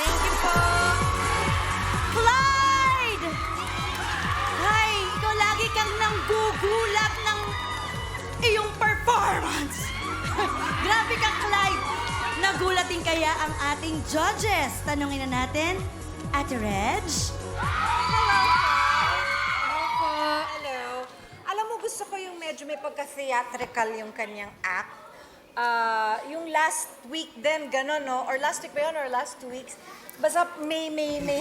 Thank you po. Clyde! Ay, ikaw lagi kang nanggugulat ng iyong performance. Grabe ka, Clyde. Nagulat din kaya ang ating judges. Tanungin na natin, Ate Reg? Hello. Alam mo, gusto ko yung medyo may pagka-theatrical yung kanyang act. Yung last week din, gano'n, no? Or last week ba yun? Or last 2 weeks? Basta may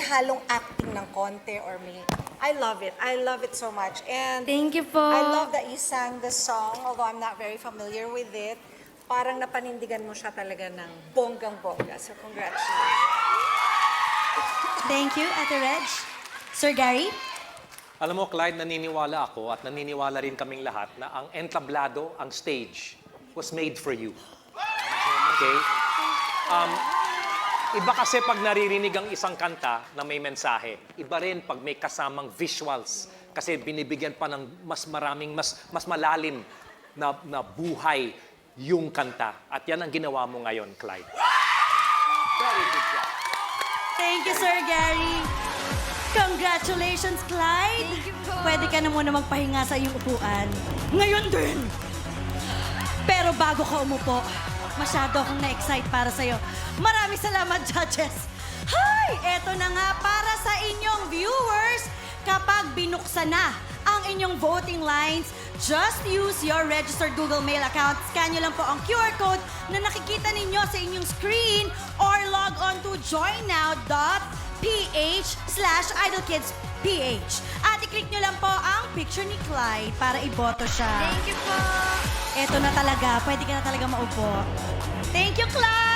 halong acting ng konti or may... I love it. I love it so much. And Thank you po. I love that you sang the song, although I'm not very familiar with it. Parang napanindigan mo siya talaga ng bonggang-bongga. So, congratulations. Thank you, Ate Reg. Sir Gary? Alam mo, Clyde, naniniwala ako at naniniwala rin kaming lahat na ang entablado, ang stage, was made for you. Okay? Iba kasi pag naririnig ang isang kanta na may mensahe. Iba rin pag may kasamang visuals. Kasi binibigyan pa ng mas maraming, mas malalim na buhay yung kanta. At yan ang ginawa mo ngayon, Clyde. Very good job. Thank you, Sir Gary. Congratulations, Clyde. Thank you po. Pwede ka na muna magpahinga sa iyong upuan. Ngayon din. Pero bago ka umupo, masyado akong na-excite para sa'yo. Maraming salamat, judges. Hi! Eto na nga para sa inyong viewers. Kapag binuksan na ang inyong voting lines, just use your registered Google Mail account. Scan nyo lang po ang QR code na nakikita ninyo sa inyong screen or log on to joinnow.ph/idolkidsph. At i-click nyo lang po ang picture ni Clyde para iboto siya. Thank you po. Eto na talaga, pwede ka na talaga maupo. Thank you, Clyde!